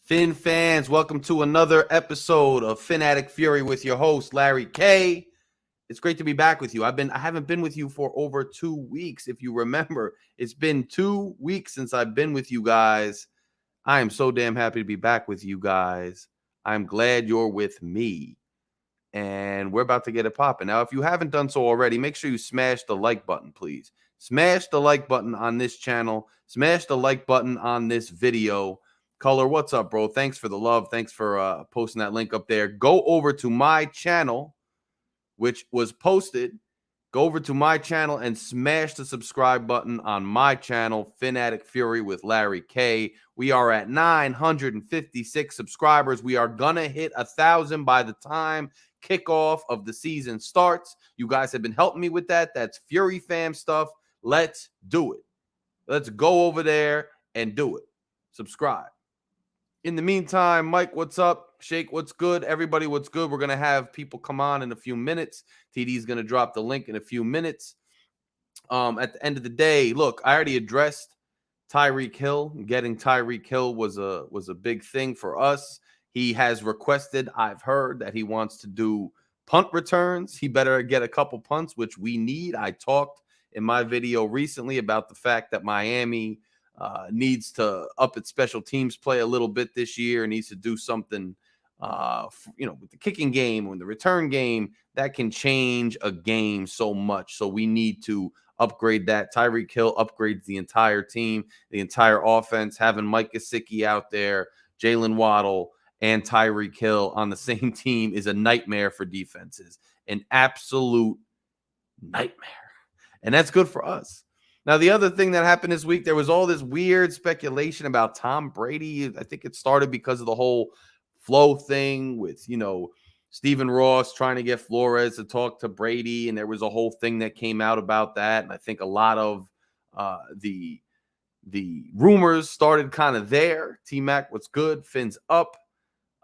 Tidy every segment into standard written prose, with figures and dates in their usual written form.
Phin fans, welcome to another episode of Phin Addict Fury with your host, Larry K. It's great to be back with you. I haven't been with you for over 2 weeks. If you remember, it's been 2 weeks since I've been with you guys. I am so damn happy to be back with you guys. I'm glad you're with me. And we're about to get it popping. Now, if you haven't done so already, make sure you smash the like button, please. Smash the like button on this channel. Smash the like button on this video. Color, what's up, bro? Thanks for the love. Thanks for posting that link up there. Go over to my channel, which was posted. Go over to my channel and smash the subscribe button on my channel, Phin Addict Fury with Larry K. We are at 956 subscribers. We are going to hit 1,000 by the time kickoff of the season starts. You guys have been helping me with that. That's Fury fam stuff. Let's do it. Let's go over there and do it. Subscribe. In the meantime, Mike, what's up? Shake, what's good? Everybody, what's good? We're going to have people come on in a few minutes. TD's going to drop the link in a few minutes. At the end of the day, look, I already addressed Tyreek Hill. Getting Tyreek Hill was a big thing for us. He has requested, I've heard, that he wants to do punt returns. He better get a couple punts, which we need. I talked in my video recently about the fact that Miami needs to up its special teams play a little bit this year, and needs to do something, with the kicking game or the return game that can change a game so much. So we need to upgrade that. Tyreek Hill upgrades the entire team, the entire offense. Having Mike Gesicki out there, Jalen Waddle, and Tyreek Hill on the same team is a nightmare for defenses, an absolute nightmare. And that's good for us. Now, the other thing that happened this week, there was all this weird speculation about Tom Brady. I think it started because of the whole flow thing with, Stephen Ross trying to get Flores to talk to Brady. And there was a whole thing that came out about that. And I think a lot of the rumors started kind of there. T-Mac, what's good? Finn's up.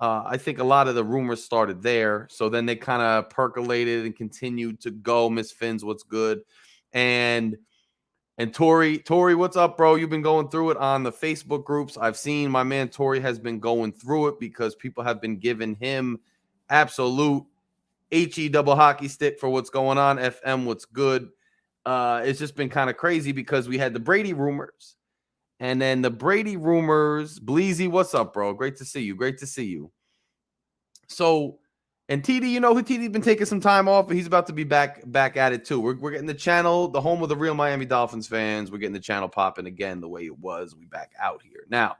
I think a lot of the rumors started there. So then they kind of percolated and continued to go. Miss Finn's what's good. And Tori, what's up, bro? You've been going through it on the Facebook groups. I've seen my man Tori has been going through it because people have been giving him absolute HE double hockey stick for what's going on. FM, what's good? It's just been kind of crazy because we had the Brady rumors. And then the Brady rumors, Bleezy, what's up, bro? Great to see you. Great to see you. So, and TD, you know who TD's been taking some time off, but he's about to be back at it too. We're getting the channel, the home of the real Miami Dolphins fans. We're getting the channel popping again the way it was. We back out here now.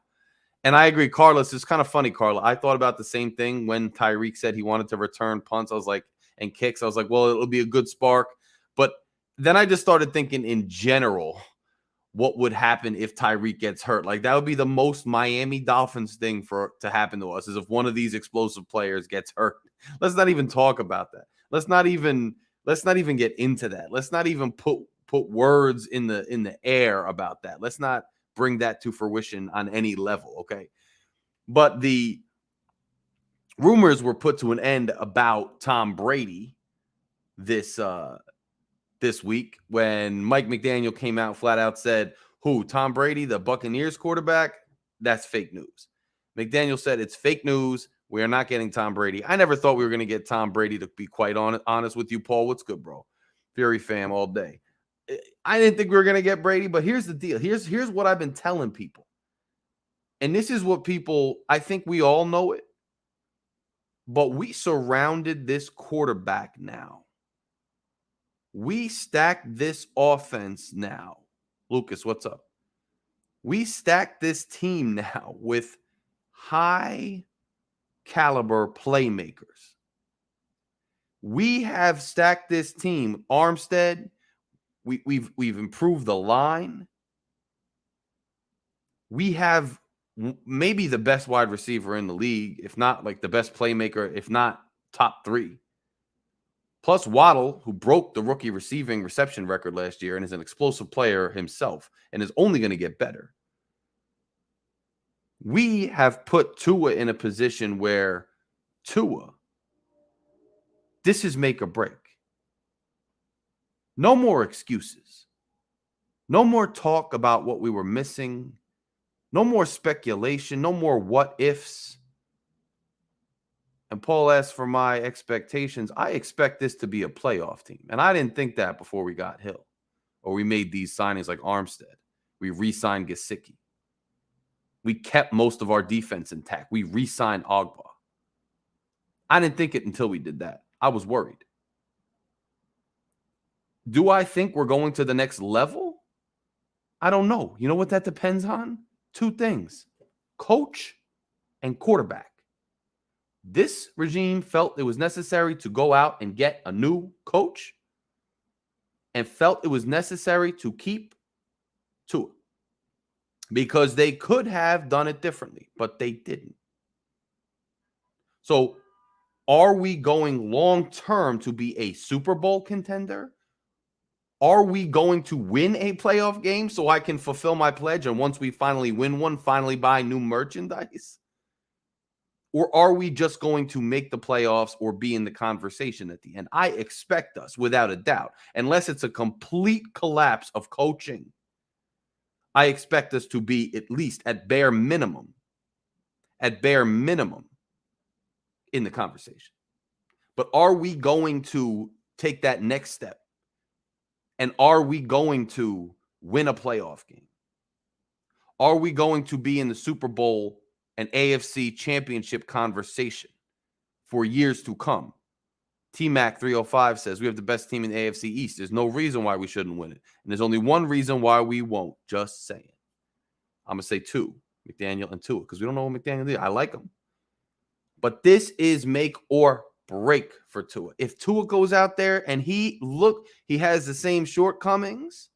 And I agree, Carlos. It's kind of funny, Carla. I thought about the same thing when Tyreek said he wanted to return punts. I was like, and kicks. I was like, well, it'll be a good spark. But then I just started thinking in general, what would happen if Tyreek gets hurt? Like that would be the most Miami Dolphins thing to happen to us is if one of these explosive players gets hurt. Let's not even talk about that. Let's not even get into that. Let's not even put words in the air about that. Let's not bring that to fruition on any level, okay? But the rumors were put to an end about Tom Brady this week when Mike McDaniel came out flat out said, who, Tom Brady, the Buccaneers quarterback? That's fake news. McDaniel said it's fake news. We are not getting Tom Brady. I never thought we were going to get Tom Brady, to be quite honest with you, Paul. What's good, bro? Fury fam all day. I didn't think we were going to get Brady, but here's the deal. Here's what I've been telling people. And this is what people, I think we all know it, but we surrounded this quarterback now. We stacked this offense now. Lucas, what's up? We stacked this team now with high caliber playmakers. We have stacked this team. Armstead, we've improved the line. We have maybe the best wide receiver in the league, if not like the best playmaker, if not top 3. Plus Waddle, who broke the rookie receiving reception record last year and is an explosive player himself and is only going to get better. We have put Tua in a position where Tua, this is make or break. No more excuses. No more talk about what we were missing. No more speculation. No more what ifs. And Paul asked for my expectations. I expect this to be a playoff team. And I didn't think that before we got Hill. Or we made these signings like Armstead. We re-signed Gesicki. We kept most of our defense intact. We re-signed Ogba. I didn't think it until we did that. I was worried. Do I think we're going to the next level? I don't know. You know what that depends on? 2 things. Coach and quarterback. This regime felt it was necessary to go out and get a new coach and felt it was necessary to keep Tua because they could have done it differently, but they didn't. So are we going long-term to be a Super Bowl contender? Are we going to win a playoff game so I can fulfill my pledge and once we finally win one, finally buy new merchandise? Or are we just going to make the playoffs or be in the conversation at the end? I expect us, without a doubt, unless it's a complete collapse of coaching, I expect us to be at least at bare minimum, in the conversation. But are we going to take that next step? And are we going to win a playoff game? Are we going to be in the Super Bowl and AFC championship conversation for years to come? T-Mac 305 says we have the best team in the AFC East. There's no reason why we shouldn't win it. And there's only one reason why we won't. Just saying. I'm going to say 2, McDaniel and Tua, because we don't know what McDaniel did. I like him. But this is make or break for Tua. If Tua goes out there and he has the same shortcomings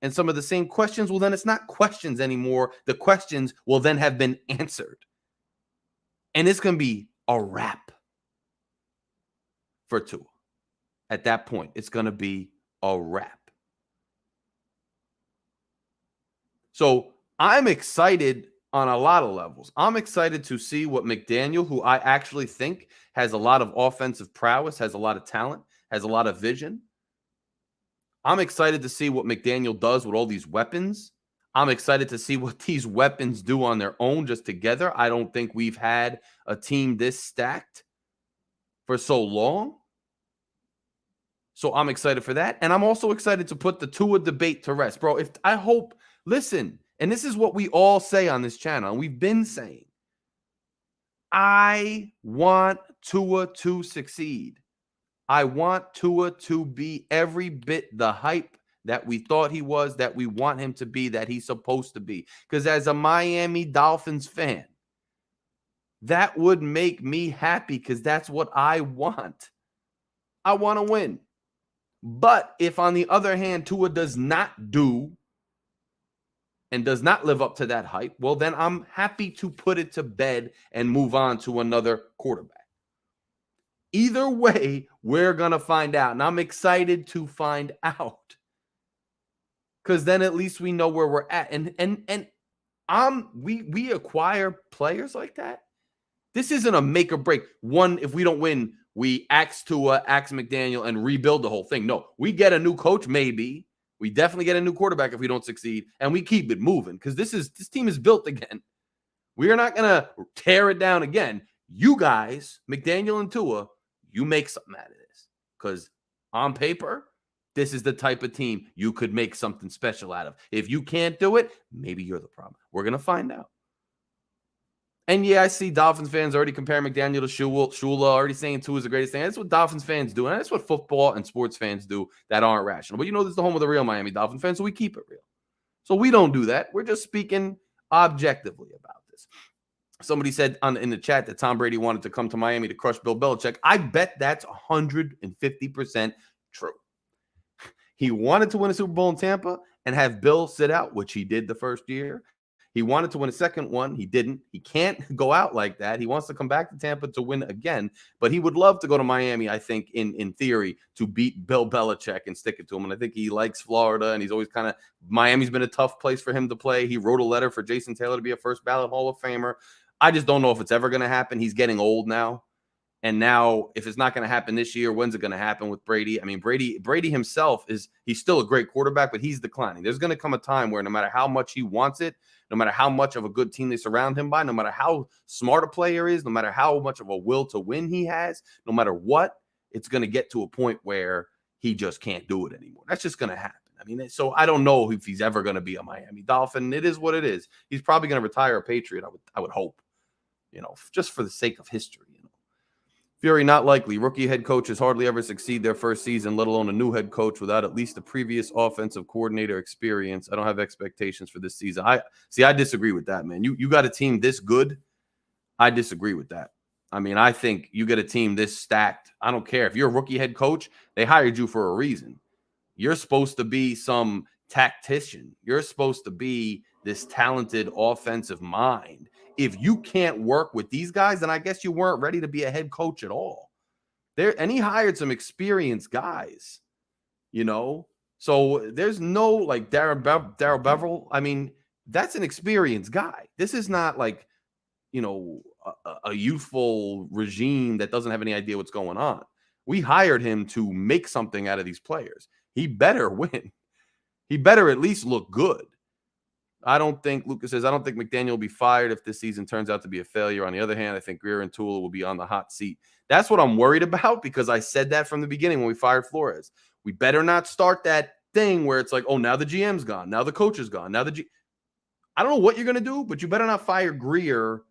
and some of the same questions, well, then it's not questions anymore. The questions will then have been answered. And it's going to be a wrap for Tua. At that point, it's going to be a wrap. So I'm excited on a lot of levels. I'm excited to see what McDaniel, who I actually think has a lot of offensive prowess, has a lot of talent, has a lot of vision. I'm excited to see what McDaniel does with all these weapons. I'm excited to see what these weapons do on their own just together. I don't think we've had a team this stacked for so long. So I'm excited for that. And I'm also excited to put the Tua debate to rest. Bro, listen, and this is what we all say on this channel, and we've been saying, I want Tua to succeed. I want Tua to be every bit the hype that we thought he was, that we want him to be, that he's supposed to be. Because as a Miami Dolphins fan, that would make me happy because that's what I want. I want to win. But if, on the other hand, Tua does not do and does not live up to that hype, well, then I'm happy to put it to bed and move on to another quarterback. Either way, we're going to find out. And I'm excited to find out. Because then at least we know where we're at. We acquire players like that. This isn't a make or break. One, if we don't win, we axe Tua, axe McDaniel, and rebuild the whole thing. No, we get a new coach, maybe. We definitely get a new quarterback if we don't succeed, and we keep it moving because this team is built again. We are not going to tear it down again. You guys, McDaniel and Tua, you make something out of this because on paper, this is the type of team you could make something special out of. If you can't do it, maybe you're the problem. We're going to find out. And yeah, I see Dolphins fans already comparing McDaniel to Shula, already saying Tua is the greatest thing. That's what Dolphins fans do. And that's what football and sports fans do that aren't rational. But you know, this is the home of the real Miami Dolphin fans, so we keep it real. So we don't do that. We're just speaking objectively about this. Somebody said in the chat that Tom Brady wanted to come to Miami to crush Bill Belichick. I bet that's 150% true. He wanted to win a Super Bowl in Tampa and have Bill sit out, which he did the first year. He wanted to win a second one. He didn't. He can't go out like that. He wants to come back to Tampa to win again, but he would love to go to Miami, I think, in theory, to beat Bill Belichick and stick it to him. And I think he likes Florida, and he's always Miami's been a tough place for him to play. He wrote a letter for Jason Taylor to be a first ballot Hall of Famer. I just don't know if it's ever going to happen. He's getting old now. And now, if it's not going to happen this year, when's it going to happen with Brady? I mean, Brady himself he's still a great quarterback, but he's declining. There's going to come a time where no matter how much he wants it, no matter how much of a good team they surround him by, no matter how smart a player is, no matter how much of a will to win he has, no matter what, it's going to get to a point where he just can't do it anymore. That's just going to happen. I mean, so I don't know if he's ever going to be a Miami Dolphin. It is what it is. He's probably going to retire a Patriot, I would hope, just for the sake of history. Fury, not likely. Rookie head coaches hardly ever succeed their first season, let alone a new head coach without at least the previous offensive coordinator experience. I don't have expectations for this season. I disagree with that, man. You got a team this good. I disagree with that. I mean, I think you get a team this stacked. I don't care. If you're a rookie head coach, they hired you for a reason. You're supposed to be some tactician. You're supposed to be this talented offensive mind. If you can't work with these guys, then I guess you weren't ready to be a head coach at all. And he hired some experienced guys, So there's no like Darrell Beverell. I mean, that's an experienced guy. This is not like, a youthful regime that doesn't have any idea what's going on. We hired him to make something out of these players. He better win. He better at least look good. Lucas says, I don't think McDaniel will be fired if this season turns out to be a failure. On the other hand, I think Greer and Tua will be on the hot seat. That's what I'm worried about because I said that from the beginning when we fired Flores. We better not start that thing where it's like, oh, now the GM's gone. Now the coach is gone. I don't know what you're going to do, but you better not fire Greer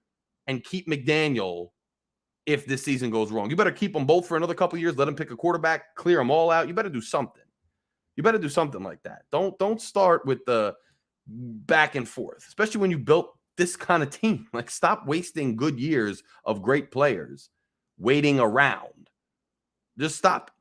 and keep McDaniel if this season goes wrong. You better keep them both for another couple of years. Let them pick a quarterback, clear them all out. You better do something. You better do something like that. Don't start with the back and forth, especially when you built this kind of team. Like, stop wasting good years of great players waiting around. Just stop.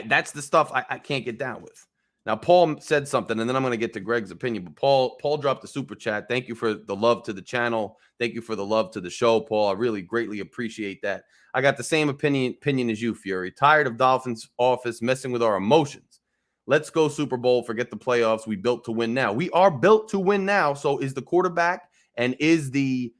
That's the stuff I can't get down with. Now, Paul said something, and then I'm going to get to Greg's opinion. But Paul dropped a super chat. Thank you for the love to the channel. Thank you for the love to the show, Paul. I really greatly appreciate that. I got the same opinion as you, Fury. Tired of Dolphins office messing with our emotions. let's go Super Bowl, forget the playoffs. We built to win now. We are built to win now. So is the quarterback and is the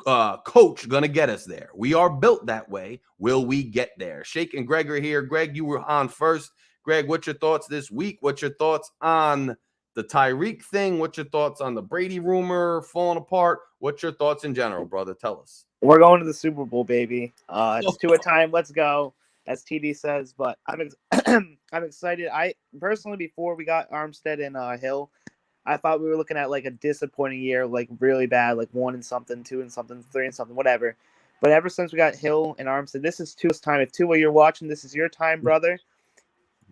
coach going to get us there? We are built that way. Will we get there? Shake and Greg are here. Greg, you were on first. Greg, what's your thoughts this week? What's your thoughts on the Tyreek thing? What's your thoughts on the Brady rumor falling apart? What's your thoughts in general, brother? Tell us. We're going to the Super Bowl, baby. It's 2 a time. Let's go, as TD says. But I'm I'm excited. I personally, before we got Armstead and Hill, I thought we were looking at like a disappointing year, like really bad, like 1 and something, 2 and something, 3 and something, whatever. But ever since we got Hill and Armstead, this is Tua's time. If Tua, you're watching, this is your time, brother.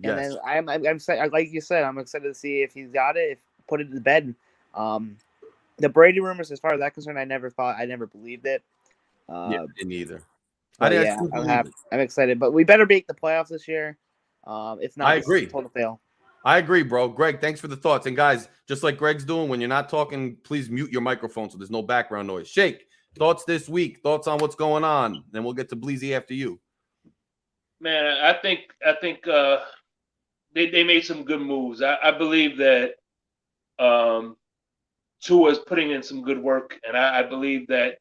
And Yes. then I'm excited. Like you said, I'm excited to see if he's got it, if put it to bed. The Brady rumors, as far as that concerned, I never believed it. Yeah, I didn't either. I'm excited, but we better make the playoffs this year. If not, I agree. It's a total fail. I agree, bro. Greg, thanks for the thoughts. And guys, just like Greg's doing, when you're not talking, please mute your microphone so there's no background noise. Shake, thoughts this week, thoughts on what's going on. Then we'll get to Bleezy after you. Man, I think they made some good moves. I believe that Tua is putting in some good work, and I believe that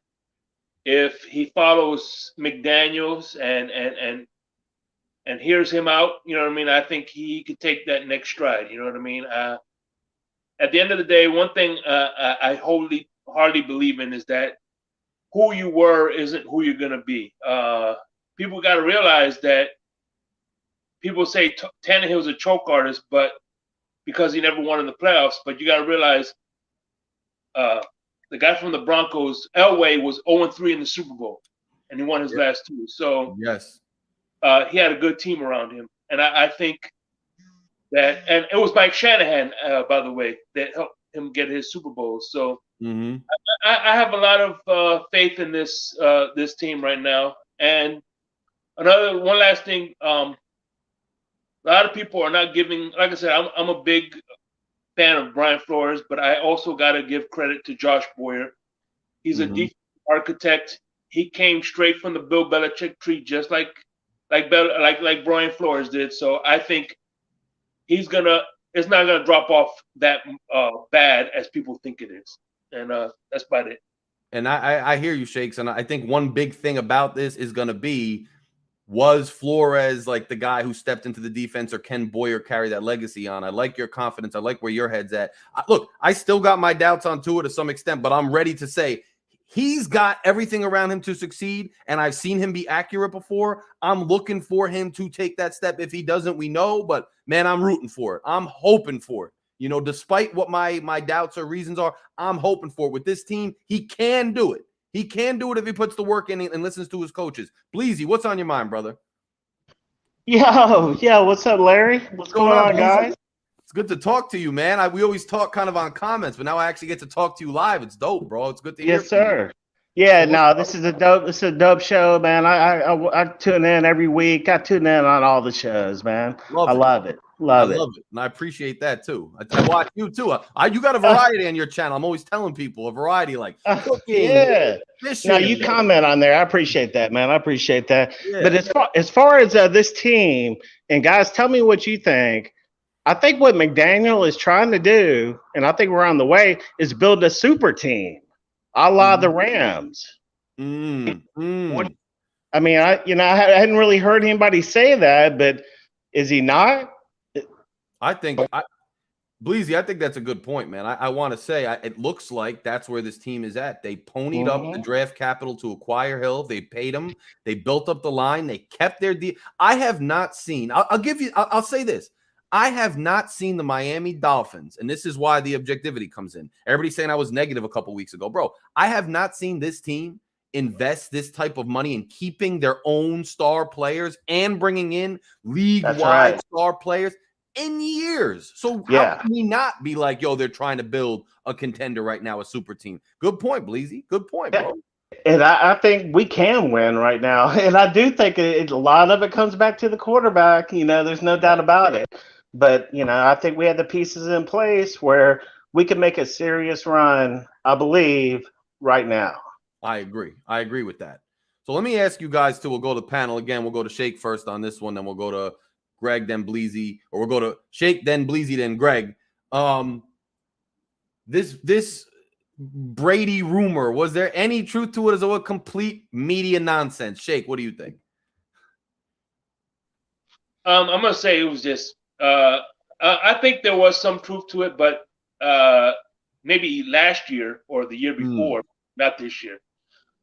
if he follows McDaniels and hears him out, you know what I mean, I think he could take that next stride. You know what I mean? At the end of the day, one thing I hardly believe in is that who you were isn't who you're gonna be. People got to realize that people say Tannehill's a choke artist, but because he never won in the playoffs. But you got to realize the guy from the Broncos, Elway, was 0-3 in the Super Bowl, and he won his last 2. So yes, he had a good team around him, and I think that, and it was Mike Shanahan, by the way, that helped him get his Super Bowl. So I have a lot of faith in this team right now. And one last thing, a lot of people are not giving. Like I said, I'm a big fan of Brian Flores, but I also got to give credit to Josh Boyer. He's a defensive architect. He came straight from the Bill Belichick tree, just like Brian Flores did. So I think it's not gonna drop off that bad as people think it is. And that's about it. And I hear you, Shakes. And I think one big thing about this is going to be, was Flores like the guy who stepped into the defense, or can Boyer carry that legacy on? I like your confidence. I like where your head's at. Look, I still got my doubts on Tua to some extent, but I'm ready to say he's got everything around him to succeed, and I've seen him be accurate before. I'm looking for him to take that step. If he doesn't, we know, but man, I'm rooting for it. I'm hoping for it. You know, despite what my doubts or reasons are, I'm hoping for it. With this team, he can do it. He can do it if he puts the work in and listens to his coaches. Bleezy, what's on your mind, brother? Yo, what's up, Larry? What's going on, guys? It's good to talk to you, man. We always talk kind of on comments, but now I actually get to talk to you live. It's dope, bro. It's good to hear. Yes, sir. Yeah, no, this is a dope show, man. I tune in every week. I tune in on all the shows, man. I love it. Love it. And I appreciate that too. I watch you too. You got a variety on your channel. I'm always telling people a variety, like cooking, fishing. Now you comment on there. I appreciate that, man. I appreciate that. Yeah. But as far as this team, and guys, tell me what you think. I think what McDaniel is trying to do, and I think we're on the way, is build a super team, a la the Rams. I mean, I hadn't really heard anybody say that, but is he not? I think, Bleezy, I think that's a good point, man. I want to say it looks like that's where this team is at. They ponied up the draft capital to acquire Hill. They paid him. They built up the line. They kept their deal. I have not seen. I'll say this. I have not seen the Miami Dolphins, and this is why the objectivity comes in. Everybody's saying I was negative a couple weeks ago, bro. I have not seen this team invest this type of money in keeping their own star players and bringing in league-wide star players in years. So how can we not be like, yo, they're trying to build a contender right now, a super team? Good point, Bleezy. Good point, bro. And I think we can win right now. And I do think a lot of it comes back to the quarterback. There's no doubt about it. But, I think we have the pieces in place where we can make a serious run, I believe, right now. I agree. I agree with that. So let me ask you guys too. We'll go to the panel again. We'll go to Shake first on this one. Then we'll go to Greg, then Bleezy, or we'll go to Shake, then Bleezy, then Greg. This Brady rumor, was there any truth to it? Is it a complete media nonsense? Shake, what do you think? I'm gonna say it was just. I think there was some truth to it, but maybe last year or the year before, not this year.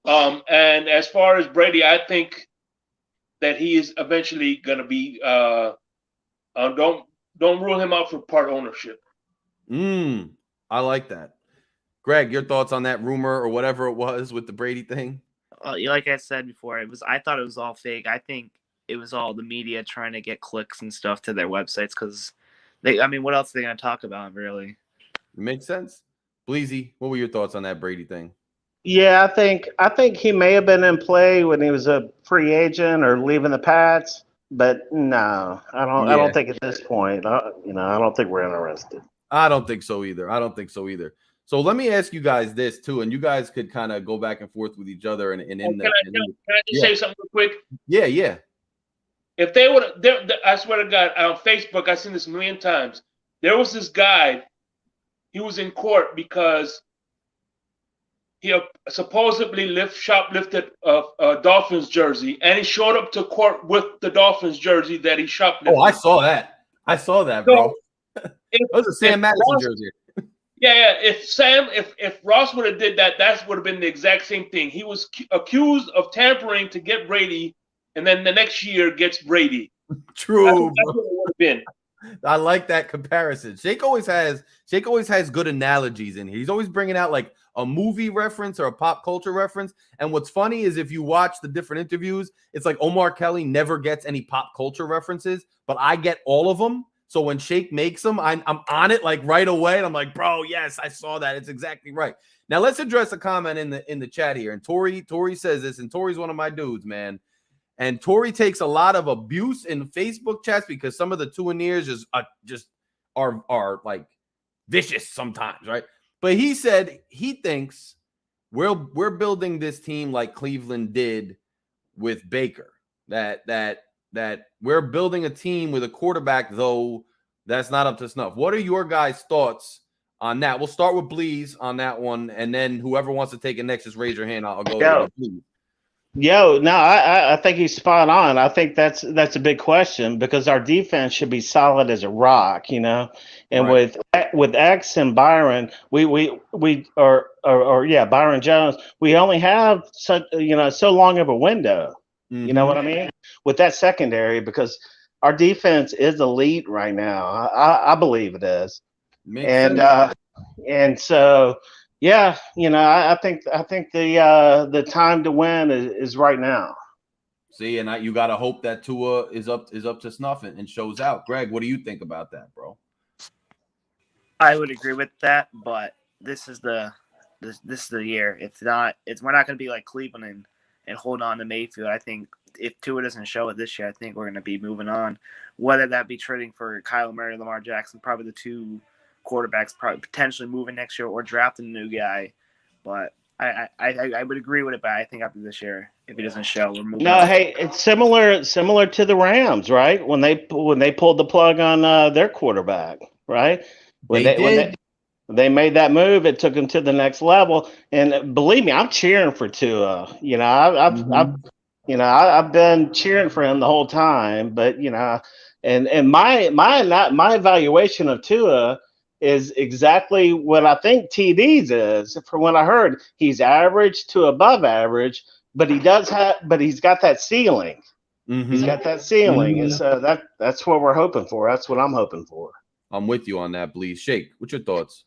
And as far as Brady, I think that he is eventually gonna be. Don't rule him out for part ownership. I like that. Greg, your thoughts on that rumor or whatever it was with the Brady thing? Like I said before, I thought it was all fake. I think it was all the media trying to get clicks and stuff to their websites because what else are they going to talk about, really? Makes sense. Bleezy, what were your thoughts on that Brady thing? Yeah, I think he may have been in play when he was a free agent or leaving the Pats, but no, I don't think at this point. I don't think we're interested. I don't think so either. So let me ask you guys this too, and you guys could kind of go back and forth with each other. Can I just say something real quick? Yeah. If they would, I swear to God, on Facebook, I've seen this a million times. There was this guy. He was in court because he supposedly shoplifted a Dolphins jersey, and he showed up to court with the Dolphins jersey that he shoplifted. Oh, I saw that, bro. That was a Sam Madison jersey. Yeah. If Ross would have did that, that would have been the exact same thing. He was accused of tampering to get Brady, and then the next year gets Brady. True. That's what it would have been. I like that comparison. Shake always has good analogies in here. He's always bringing out like a movie reference or a pop culture reference. And what's funny is if you watch the different interviews, it's like Omar Kelly never gets any pop culture references, but I get all of them. So when Shake makes them, I'm on it like right away. And I'm like, bro, yes, I saw that. It's exactly right. Now let's address a comment in the chat here. And Tori says this, and Tori's one of my dudes, man. And Tori takes a lot of abuse in Facebook chats because some of the two-and-ears just are like vicious sometimes, right? But he said he thinks we're building this team like Cleveland did with Baker. That we're building a team with a quarterback, though, that's not up to snuff. What are your guys' thoughts on that? We'll start with Bleez on that one, and then whoever wants to take it next, just raise your hand. I'll go to Bleez. I think he's spot on. I think that's a big question because our defense should be solid as a rock, And right. with X and Byron, Byron Jones, we only have so long of a window. Mm-hmm. You know what I mean? With that secondary, because our defense is elite right now. I believe it is. Makes sense. And so. Yeah, I think the time to win is right now. See, and you got to hope that Tua is up to snuff and shows out. Greg, what do you think about that, bro? I would agree with that, but this is the year. We're not going to be like Cleveland and hold on to Mayfield. I think if Tua doesn't show it this year, I think we're going to be moving on. Whether that be trading for Kyler Murray, Lamar Jackson, probably the two quarterbacks probably potentially moving next year or drafting a new guy, but I would agree with it. But I think after this year, if he doesn't show, we're moving. No, on. Hey, it's similar to the Rams, right? When they pulled the plug on their quarterback, right? When they made that move, it took them to the next level. And believe me, I'm cheering for Tua. I've been cheering for him the whole time. But and my evaluation of Tua is exactly what I think TD's is. From what I heard, he's average to above average, but he's got that ceiling. Mm-hmm. He's got that ceiling, and so that's what we're hoping for. That's what I'm hoping for. I'm with you on that, Bleez. Shake, what's your thoughts?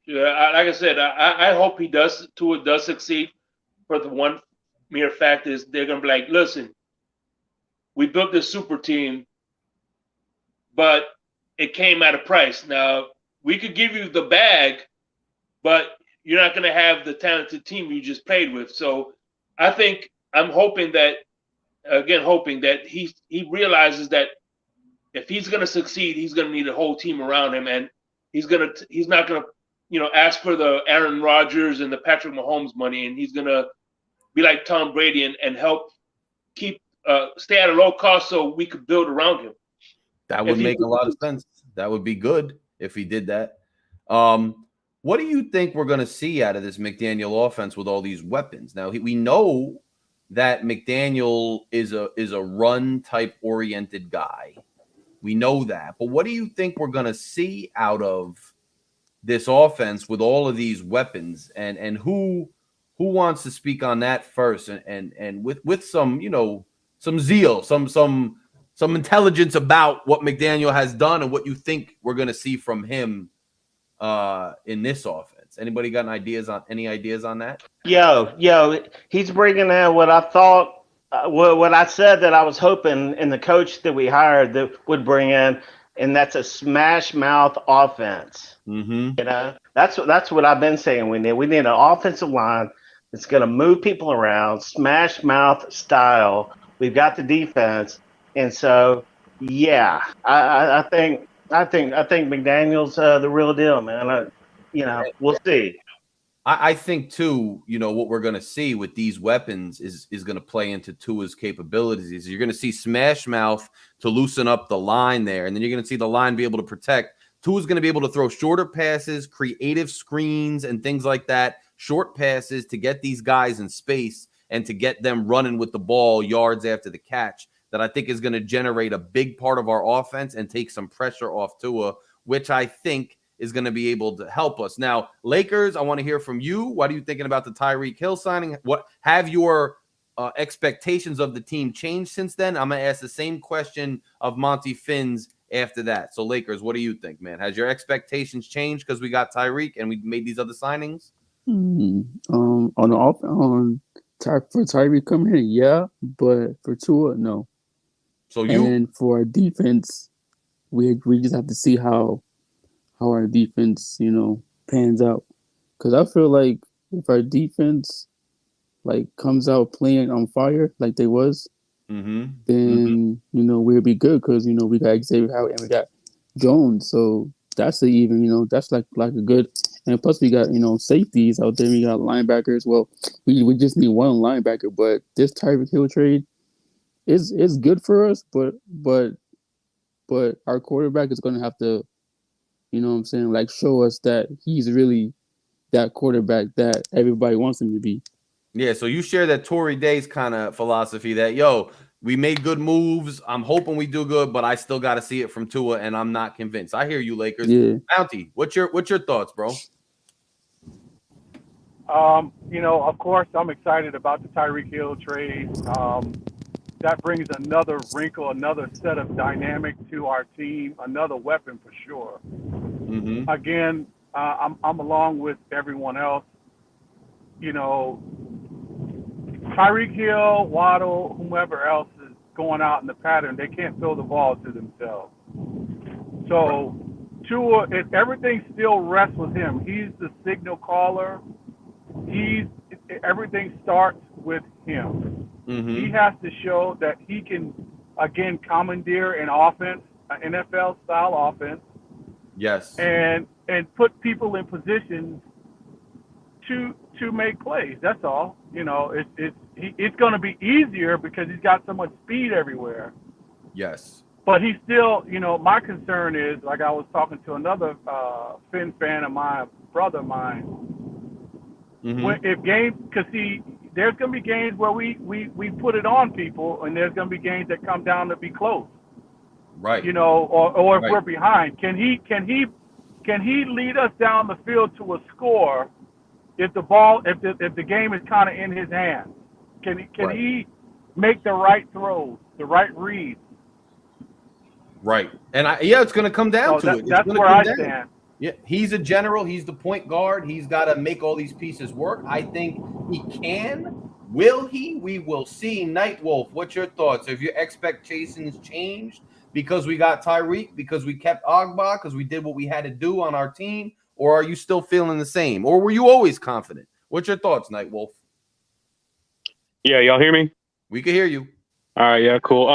Yeah, like I said, I hope Tua does succeed. For the one mere fact is they're gonna be like, listen, we built this super team, but it came at a price. Now, we could give you the bag, but you're not going to have the talented team you just played with. So I'm hoping that he realizes that if he's going to succeed, he's going to need a whole team around him, and he's not going to, ask for the Aaron Rodgers and the Patrick Mahomes money, and he's going to be like Tom Brady and help keep stay at a low cost so we could build around him. That would make a lot of sense. That would be good if he did that. What do you think we're going to see out of this McDaniel offense with all these weapons? Now, we know that McDaniel is a run type oriented guy. We know that. But what do you think we're going to see out of this offense with all of these weapons? And who wants to speak on that first? And with some, you know, some zeal, some intelligence about what McDaniel has done and what you think we're going to see from him in this offense. Anybody got any ideas on that? Yo, he's bringing in what I thought, what I said that I was hoping, and the coach that we hired that would bring in, and that's a smash mouth offense. Mm-hmm. You know, that's what I've been saying. We need an offensive line that's going to move people around, smash mouth style. We've got the defense, and so yeah, I think McDaniel's the real deal, man. We'll see. I think too, you know, what we're going to see with these weapons is going to play into Tua's capabilities. You're going to see smash mouth to loosen up the line there, and then you're going to see the line be able to protect. Tua's going to be able to throw shorter passes, creative screens, and things like that. Short passes to get these guys in space and to get them running with the ball yards after the catch. That I think is going to generate a big part of our offense and take some pressure off Tua, which I think is going to be able to help us. Now, Lakers, I want to hear from you. What are you thinking about the Tyreek Hill signing? What have your expectations of the team changed since then? I'm going to ask the same question of Monty Finn's after that. So, Lakers, what do you think, man? Has your expectations changed because we got Tyreek and we made these other signings? For Tyreek coming in, yeah, but for Tua, no. So and for our defense, we just have to see how our defense, you know, pans out. Because I feel like if our defense comes out playing on fire like they was, then you know we'll be good because you know we got Xavier Howard and we got Jones, so that's that's like a good. And plus we got safeties out there. We got linebackers. Well, we just need one linebacker, but this Tyreek Hill trade is good for us. But our quarterback is going to have to, you know what I'm saying, show us that he's really that quarterback that everybody wants him to be. Yeah, so you share that Tory Day's kind of philosophy that, we made good moves. I'm hoping we do good, but I still got to see it from Tua, and I'm not convinced. I hear you, Lakers. Yeah. Bounty, what's your thoughts, bro? Of course, I'm excited about the Tyreek Hill trade. That brings another wrinkle, another set of dynamic to our team, another weapon for sure. Mm-hmm. Again, I'm along with everyone else. Tyreek Hill, Waddle, whomever else is going out in the pattern, they can't throw the ball to themselves. So Tua, everything still rests with him. He's the signal caller. Everything starts with him. Mm-hmm. He has to show that he can, again, commandeer an offense, an NFL-style offense. Yes. And put people in positions to make plays. That's all. It's going to be easier because he's got so much speed everywhere. Yes. But he's still, my concern is, like I was talking to another Phin fan of mine, brother of mine. Mm-hmm. Because there's going to be games where we put it on people, and there's going to be games that come down to be close. Right. Or if we're behind, can he lead us down the field to a score if the game is kind of in his hands? Can he make the right throws, the right reads? Right. And it's going to come down to it. That's where I stand. Yeah, he's a general. He's the point guard. He's got to make all these pieces work. I think he can. Will he? We will see. Nightwolf, what's your thoughts? Have your expectations changed because we got Tyreek, because we kept Agba, because we did what we had to do on our team? Or are you still feeling the same? Or were you always confident? What's your thoughts, Nightwolf? Yeah, y'all hear me? We can hear you. All right, yeah, cool.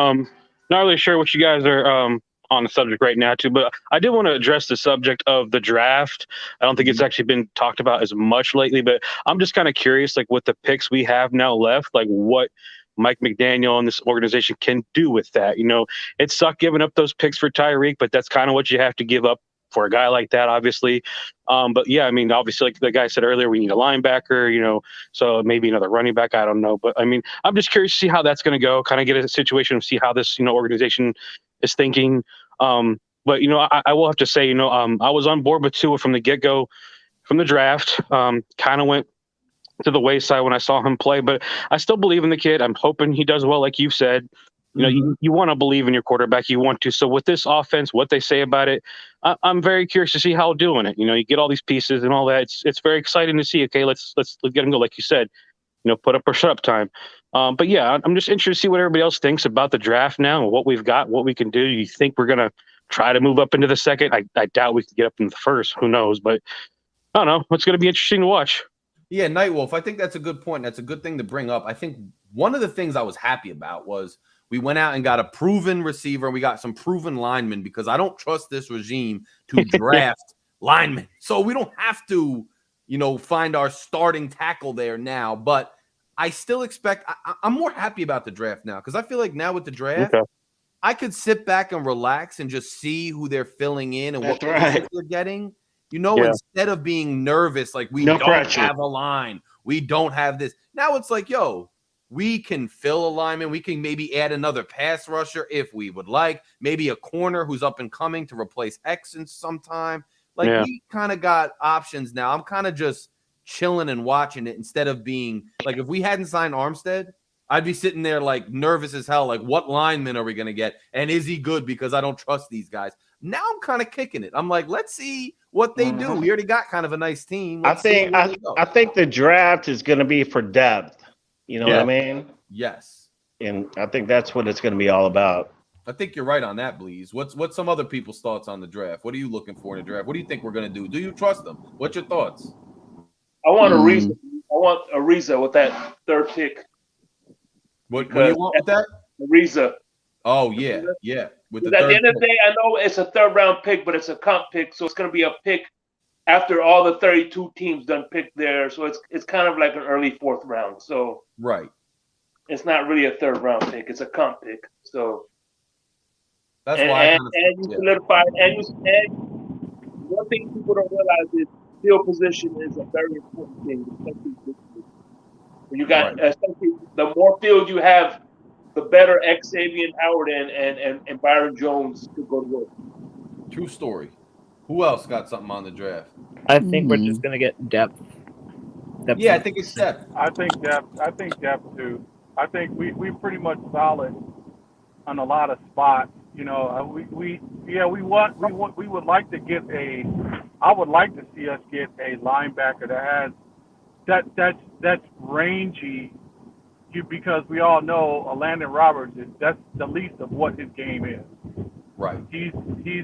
Not really sure what you guys are on the subject right now too, but I did want to address the subject of the draft. I don't think it's actually been talked about as much lately, but I'm just kind of curious, with the picks we have now left, what Mike McDaniel and this organization can do with that. It sucked giving up those picks for Tyreek, but that's kind of what you have to give up for a guy like that, obviously. But yeah, I mean, obviously, like the guy said earlier, we need a linebacker, so maybe another running back. I don't know. But I mean, I'm just curious to see how that's going to go, kind of get a situation of see how this, organization is thinking. But, I will have to say, I was on board with Tua from the get-go, from the draft. Kind of went to the wayside when I saw him play, but I still believe in the kid. I'm hoping he does well, like you said. You want to believe in your quarterback. You want to. So with this offense, what they say about it, I'm very curious to see how doing it. You get all these pieces and all that. It's very exciting to see. Okay, let's get him go. Like you said, put up or shut up time. But yeah, I'm just interested to see what everybody else thinks about the draft now and what we've got, what we can do. You think we're gonna try to move up into the second? I doubt we can get up into the first. Who knows? But I don't know. It's going to be interesting to watch. Yeah, Nightwolf, I think that's a good point. That's a good thing to bring up. I think one of the things I was happy about was we went out and got a proven receiver, and we got some proven linemen, because I don't trust this regime to draft linemen. So we don't have to, find our starting tackle there now. But I still expect I'm more happy about the draft now, because I feel like now with the draft, I could sit back and relax and just see who they're filling in and what they're getting. Instead of being nervous, like we don't have a line, we don't have this. Now it's like, we can fill a lineman. We can maybe add another pass rusher if we would like. Maybe a corner who's up and coming to replace X in some time. We kind of got options now. I'm kind of just chilling and watching it instead of being like, if we hadn't signed Armstead, I'd be sitting there like nervous as hell. Like, what lineman are we going to get? And is he good? Because I don't trust these guys. Now I'm kind of kicking it. I'm like, let's see what they do. We already got kind of a nice team. I think the draft is going to be for depth. You know what I mean? Yes. And I think that's what it's going to be all about. I think you're right on that, Bleeze. What's some other people's thoughts on the draft? What are you looking for in the draft? What do you think we're going to do? Do you trust them? What's your thoughts? I want Ariza with that third pick. What do you want with that? Ariza. Oh, yeah. With the at the end of the day, I know it's a third-round pick, but it's a comp pick, so it's going to be a pick after all the 32 teams done picked there. So it's kind of like an early fourth round. So it's not really a third-round pick; it's a comp pick. So that's why. You solidify. And one thing people don't realize is field position is a very important thing. You got especially the more field you have, the better Xavier Howard and Byron Jones could go to work. True story. Who else got something on the draft? I think we're just gonna get depth. Yeah, I think it's depth. I think depth too. I think we pretty much solid on a lot of spots. We would like to get I would like to see us get a linebacker that has that's rangy. Because we all know Landon Roberts that's the least of what his game is. Right. He's he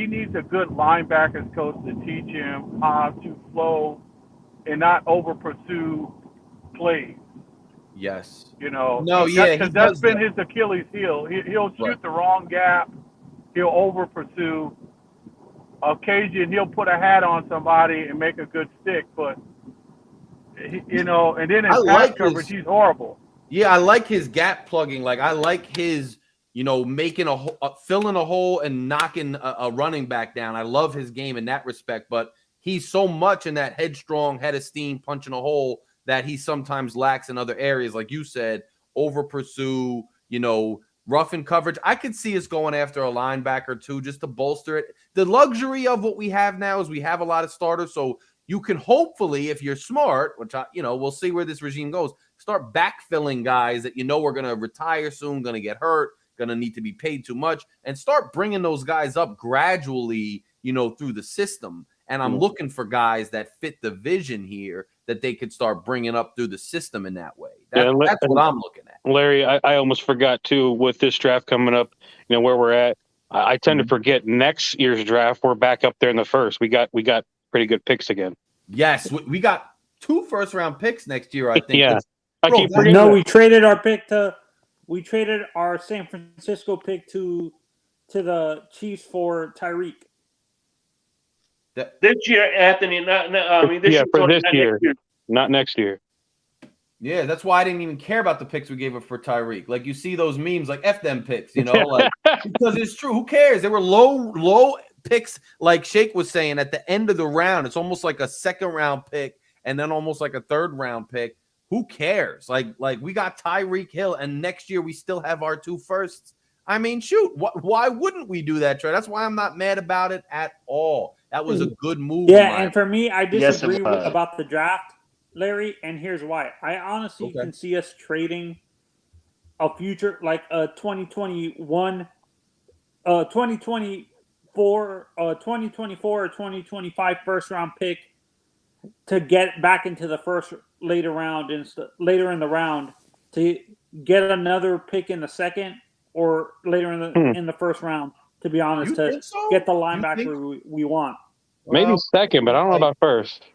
needs a good linebackers coach to teach him how to flow and not over pursue plays. Yes. Because that's been his Achilles heel. He'll shoot the wrong gap. He'll over pursue. Occasionally he'll put a hat on somebody and make a good stick, but and then in pass coverage, he's horrible. Yeah, I like his gap plugging. Like, I like his, making filling a hole and knocking a running back down. I love his game in that respect, but he's so much in that headstrong, head of steam, punching a hole that he sometimes lacks in other areas. Like you said, over pursue, rough in coverage. I could see us going after a linebacker too, just to bolster it. The luxury of what we have now is we have a lot of starters, so you can hopefully, if you're smart, which we'll see where this regime goes, start backfilling guys that we're going to retire soon, going to get hurt, going to need to be paid too much, and start bringing those guys up gradually, through the system. And I'm looking for guys that fit the vision here that they could start bringing up through the system in that way. That's what I'm looking at. Larry, I almost forgot too, with this draft coming up, where we're at. I tend to forget next year's draft. We're back up there in the first. We got pretty good picks again. Yes, we got 2 first-round picks next year, I think. Yeah. We traded our San Francisco pick to the Chiefs for Tyreek. This year, Anthony, this year, not next year. Yeah, that's why I didn't even care about the picks we gave up for Tyreek. Like you see those memes, like F them picks, like because it's true. Who cares? They were low picks, like Shake was saying at the end of the round. It's almost like a second round pick and then almost like a third round pick. Who cares? Like we got Tyreek Hill, and next year we still have our 2 firsts. I mean, shoot, why wouldn't we do that, Trey? That's why I'm not mad about it at all. That was a good move. Yeah, and for me, I Yes, disagree it was. about the draft, Larry, and here's why. I honestly can see us trading a future, like a 2021, 2024, 2024 or 2025 first round pick to get back into the later in the round to get another pick in the second or later in the first round, to be honest, to get the linebacker we want. Maybe second, but I don't know about first.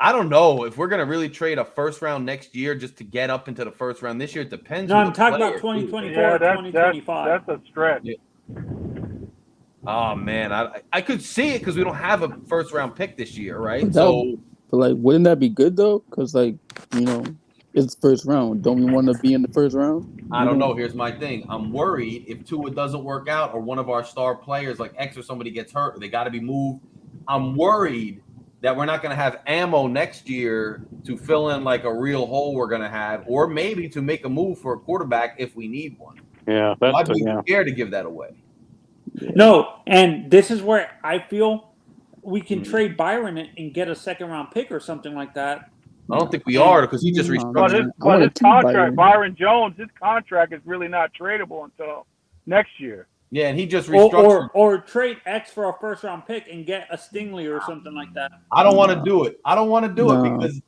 I don't know if we're going to really trade a first round next year just to get up into the first round this year. It depends. No, I'm talking about 2024 or 2025. That's a stretch. Yeah. Oh, man. I could see it because we don't have a first round pick this year, right? But wouldn't that be good, though? Because, it's first round. Don't we want to be in the first round? I don't know. Here's my thing. I'm worried if Tua doesn't work out or one of our star players like X or somebody gets hurt or they got to be moved. I'm worried that we're not going to have ammo next year to fill in like a real hole we're going to have, or maybe to make a move for a quarterback if we need one. Yeah, I'd be scared to give that away. No, and this is where I feel we can trade Byron and get a second round pick or something like that. I don't think we are because he just restructured. But his contract, Byron Jones, his contract is really not tradable until next year. Yeah, and he just restructured. Or trade X for a first round pick and get a Stingley or something like that. I don't want to do it. I don't want to do it because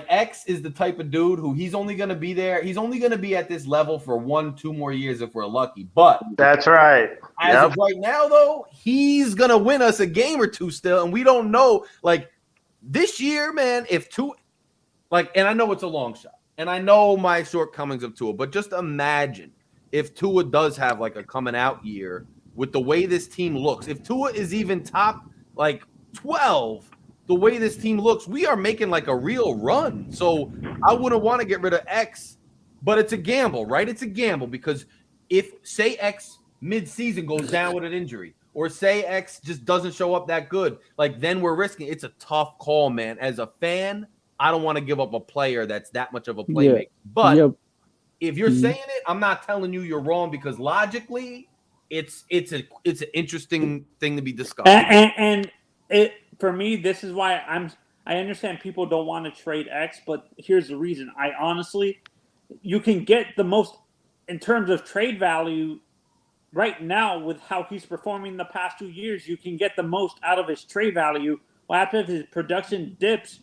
X is the type of dude who he's only going to be there. He's only going to be at this level for 1-2 more years if we're lucky. But that's right. As of right now, though, he's going to win us a game or two still, and we don't know. Like this year, man, if Tua, and I know it's a long shot, and I know my shortcomings of Tua, but just imagine if Tua does have like a coming out year with the way this team looks. If Tua is even top 12, the way this team looks, we are making like a real run. So I wouldn't want to get rid of X, but it's a gamble, right? It's a gamble because if say X mid-season goes down with an injury, or say X just doesn't show up that good, then we're risking. It's a tough call, man. As a fan, I don't want to give up a player that's that much of a playmaker. Yeah. But if you're saying it, I'm not telling you you're wrong because logically, it's an interesting thing to be discussed. And it for me, this is why I understand people don't want to trade X, but here's the reason. I honestly, you can get the most in terms of trade value right now with how he's performing the past 2 years. You can get the most out of his trade value after his production dips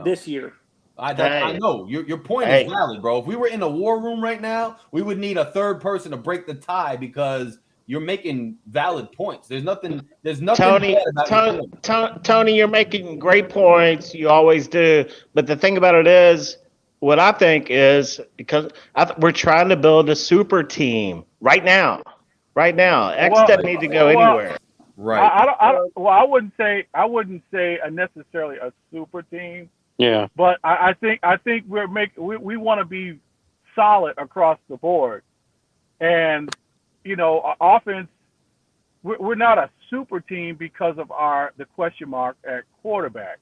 this year. I know your point is valid, bro. If we were in a war room right now, we would need a third person to break the tie because you're making valid points. There's nothing. Tony, you're making great points. You always do. But the thing about it is, what I think is because we're trying to build a super team right now. X doesn't need to go anywhere. Right. I wouldn't say necessarily a super team. Yeah. But I think we want to be solid across the board, and offense. We're not a super team because of the question mark at quarterback.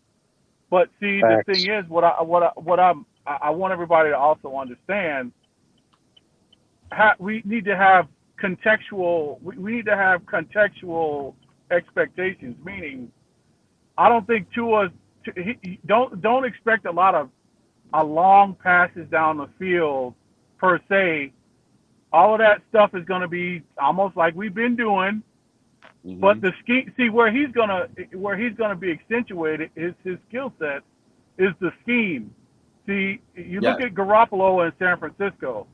But see, the thing is, I want everybody to also understand. We need to have contextual. We need to have contextual expectations. Meaning, I don't think Tua's. Don't expect a lot of long passes down the field per se. All of that stuff is going to be almost like we've been doing. Mm-hmm. But the scheme, see where he's gonna be accentuated is his skill set, is the scheme. See, you look at Garoppolo in San Francisco.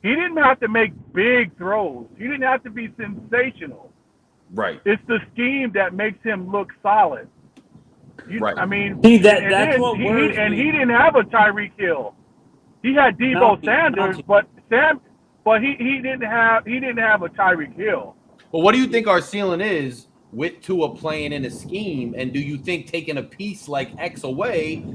He didn't have to make big throws. He didn't have to be sensational. Right. It's the scheme that makes him look solid. Right. I mean, that's what worries me. And he didn't have a Tyreek Hill. He had Debo Sanders, but he didn't have a Tyreek Hill. But what do you think our ceiling is with Tua playing in a scheme? And do you think taking a piece like X away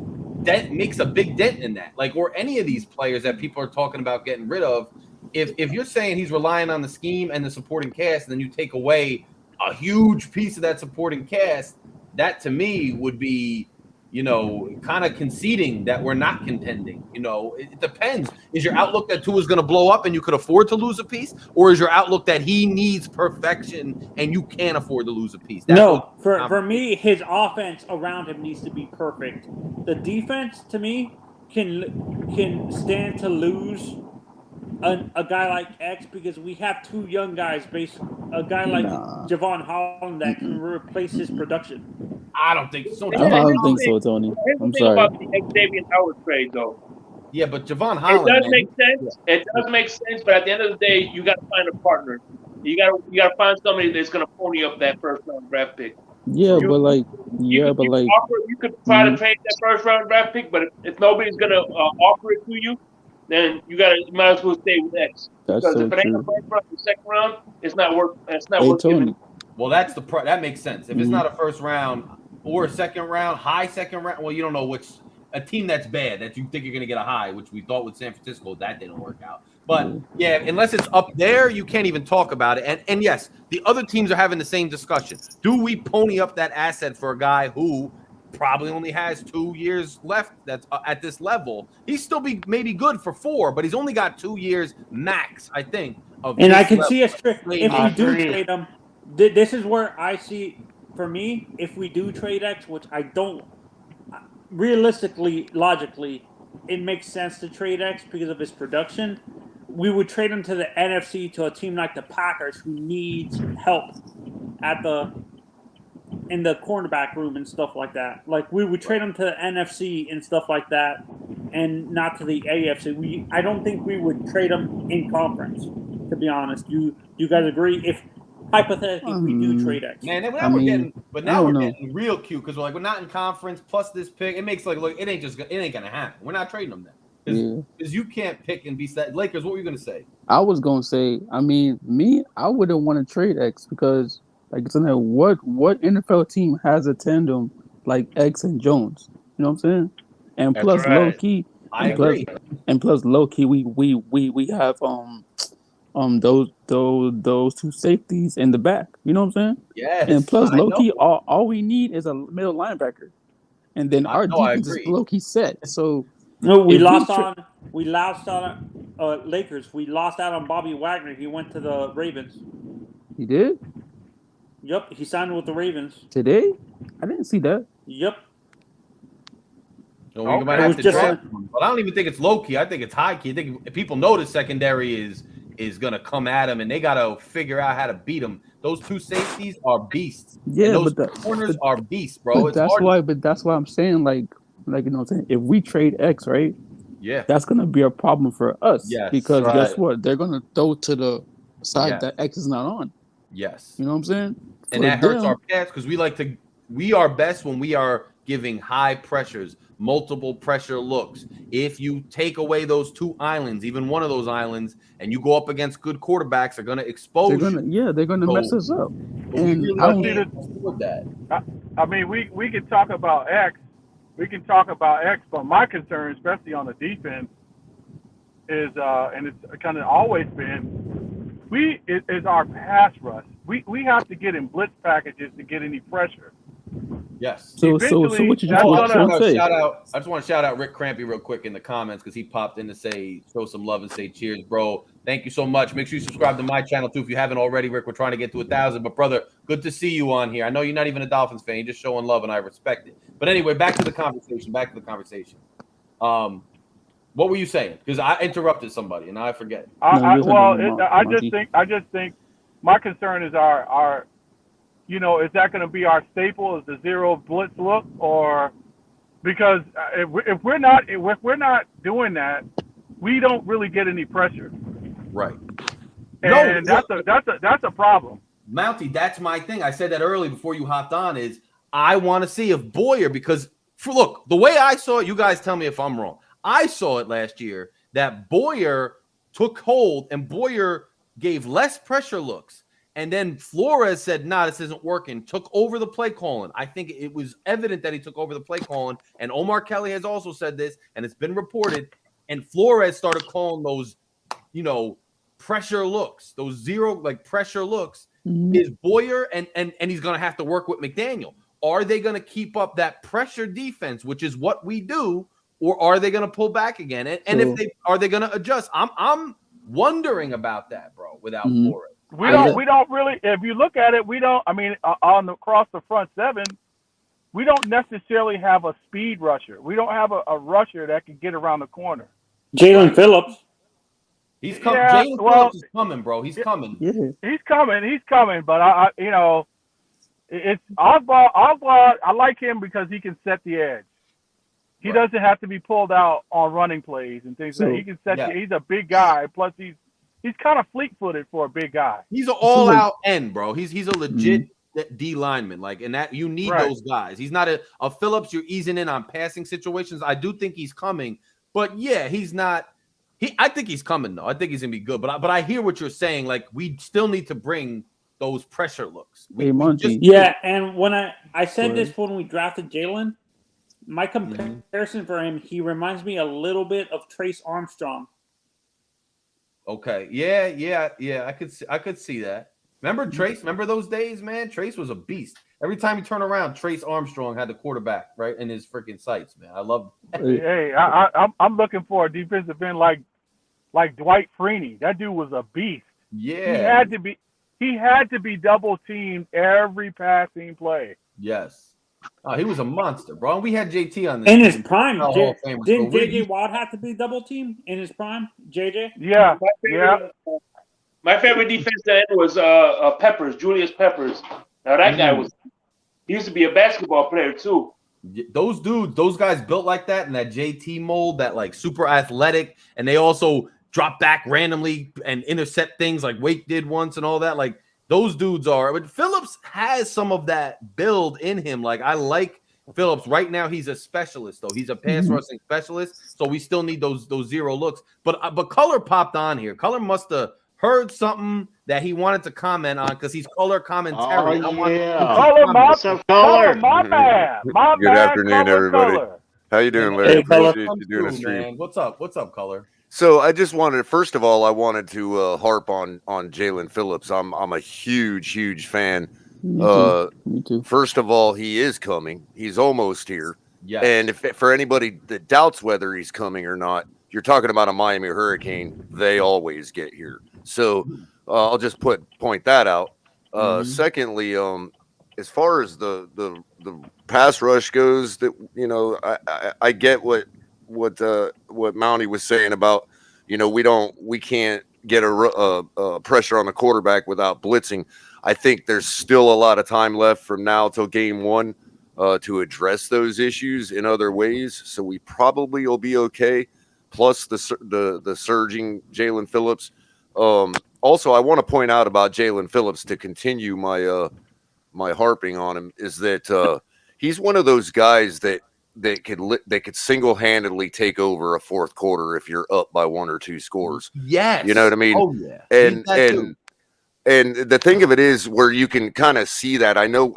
makes a big dent in that. Like, or any of these players that people are talking about getting rid of. If you're saying he's relying on the scheme and the supporting cast, and then you take away a huge piece of that supporting cast, that to me would be, kind of conceding that we're not contending. It depends. Is your outlook that Tua is going to blow up and you could afford to lose a piece, or is your outlook that he needs perfection and you can't afford to lose a piece? For me, his offense around him needs to be perfect. The defense, to me, can stand to lose a guy like X because we have two young guys, a guy like Javon Holland that can replace his production. I don't think so. I don't think so, Tony. I'm sorry. About the Xavier Howard trade, though. Yeah, but Javon Holland. It does make sense. Yeah. It does make sense, but at the end of the day, you got to find a partner. You got to find somebody that's going to pony up that first round draft pick. Yeah, you could try to trade that first round draft pick, but if nobody's going to offer it to you, then you might as well stay with X. That's because so if it ain't the first round, the second round, it's not worth. It's not worth giving. Well, that makes sense. If it's not a first round or a second round, high second round, well, you don't know which a team that's bad that you think you're going to get a high, which we thought with San Francisco, that didn't work out. But yeah, unless it's up there, you can't even talk about it. And yes, the other teams are having the same discussion. Do we pony up that asset for a guy who probably only has 2 years left that's at this level? He's still maybe good for 4, but he's only got 2 years max, I think. And I can see if we do trade him. This is where I see, for me, if we do trade X, which I don't, realistically, logically, it makes sense to trade X because of his production. We would trade him to the NFC to a team like the Packers who needs help in the cornerback room and stuff like that. Like, we would trade him to the NFC and stuff like that and not to the AFC. I don't think we would trade him in conference, to be honest. You guys agree? If hypothetically we do trade X. Man, we're getting real cute because we're not in conference plus this pick. It makes it ain't gonna happen. We're not trading them then. Because you can't pick and be set. Lakers, what were you gonna say? I was gonna say, I wouldn't want to trade X because, like, it's like, what NFL team has a tandem like X and Jones? You know what I'm saying? And That's plus, right. low key, I agree. Plus, low key, we have those two safeties in the back. You know what I'm saying? Yes. And plus, low key, all we need is a middle linebacker, and then our defense is low key set. So. No, we lost on Lakers. We lost out on Bobby Wagner. He went to the Ravens. He did? Yep, he signed with the Ravens. Today? I didn't see that. Yep. So we might have to draft him. But I don't even think it's low key. I think it's high key. I think if people know the secondary is gonna come at him and they gotta figure out how to beat him. Those two safeties are beasts. Yeah, those corners are beasts, bro. But that's why I'm saying, like, you know what I'm saying? If we trade X, right? Yeah. That's going to be a problem for us. Yes. Because guess what? They're going to throw to the side that X is not on. Yes. You know what I'm saying? And that hurts our pass because we are best when we are giving high pressures, multiple pressure looks. If you take away those two islands, even one of those islands, and you go up against good quarterbacks, they're going to expose you. They're going to mess us up. And I mean, we could talk about X. We can talk about X, but my concern, especially on the defense, is and it's kind of always been, is our pass rush. We have to get in blitz packages to get any pressure. Yes. So what you just want to say? I just want to shout out Rick Crampy real quick in the comments because he popped in to show some love and say cheers, bro. Thank you so much. Make sure you subscribe to my channel too if you haven't already, Rick. We're trying to get to 1,000. But brother, good to see you on here. I know you're not even a Dolphins fan. You're just showing love, and I respect it. But anyway, back to the conversation. What were you saying? Because I interrupted somebody and now I forget. I just think my concern is our is that going to be our staple? Is the zero blitz look, or because if we're not doing that, we don't really get any pressure. Right. And that's a problem. Mountie, that's my thing. I said that early before you hopped on. Is I want to see if Boyer, because look, the way I saw it, you guys tell me if I'm wrong. I saw it last year that Boyer took hold and Boyer gave less pressure looks. And then Flores said, nah, this isn't working, took over the play calling. I think it was evident that he took over the play calling. And Omar Kelly has also said this, and it's been reported. And Flores started calling those, pressure looks, those zero, like pressure looks. Is Boyer, and he's going to have to work with McDaniel. Are they going to keep up that pressure defense, which is what we do, or are they going to pull back again? And if they are, they going to adjust? I'm wondering about that, bro. Without Flores. We don't really. If you look at it, we don't. I mean, across the front seven, we don't necessarily have a speed rusher. We don't have a rusher that can get around the corner. Jalen Phillips. He's coming. Yeah, Jalen Phillips is coming, bro. He's coming. Yeah. He's coming. But it's Oswald. I like him because he can set the edge. He doesn't have to be pulled out on running plays and things like that. He can set. He's a big guy. Plus, he's kind of fleet-footed for a big guy. He's an all-out end, bro. He's a legit D lineman. Like, and that you need those guys. He's not a Phillips. You're easing in on passing situations. I do think he's coming, but yeah, he's not. I think he's coming though. I think he's gonna be good. But I hear what you're saying. Like, we still need to bring those pressure looks. And when I said this when we drafted Jalen, my comparison for him, he reminds me a little bit of Trace Armstrong. Okay. Yeah. I could see that. Remember Trace? Remember those days, man? Trace was a beast. Every time you turn around, Trace Armstrong had the quarterback right in his freaking sights, man. I love it. Hey, I'm looking for a defensive end like Dwight Freeney. That dude was a beast. Yeah. He had to be double teamed every passing play. Yes. Oh, he was a monster, bro. We had JT on this in his prime. Didn't JJ Watt have to be double teamed in his prime? JJ? Yeah. My favorite defensive end was Peppers, Julius Peppers. Now that guy he used to be a basketball player too. Those dudes, those guys built like that in that JT mold, that like super athletic, and they also drop back randomly and intercept things like Wake did once and all that. Like, those dudes are, but Phillips has some of that build in him. Like, I like Phillips. Right now, he's a specialist, though. He's a pass rushing specialist, so we still need those zero looks. But Color popped on here. Color must have heard something that he wanted to comment on because he's color commentary. Color, my bad. Good afternoon, everybody. How you doing, Larry? Appreciate you doing a stream. Man. What's up, Color? So I just wanted, first of all, I wanted to harp on Jalen Phillips. I'm a huge fan. Me too. First of all, he is coming. He's almost here. Yes. And for anybody that doubts whether he's coming or not, you're talking about a Miami Hurricane. They always get here. So I'll just point that out. Secondly, as far as the pass rush goes, that I get what Mounty was saying about, we can't get a pressure on the quarterback without blitzing. I think there's still a lot of time left from now till game one to address those issues in other ways. So we probably will be okay. Plus the surging Jalen Phillips. Also, I want to point out about Jalen Phillips, to continue my harping on him, is that he's one of those guys that could single-handedly take over a fourth quarter if you're up by 1 or 2 scores. Yes. You know what I mean? Oh, yeah. And the thing of it is, where you can kind of see that, I know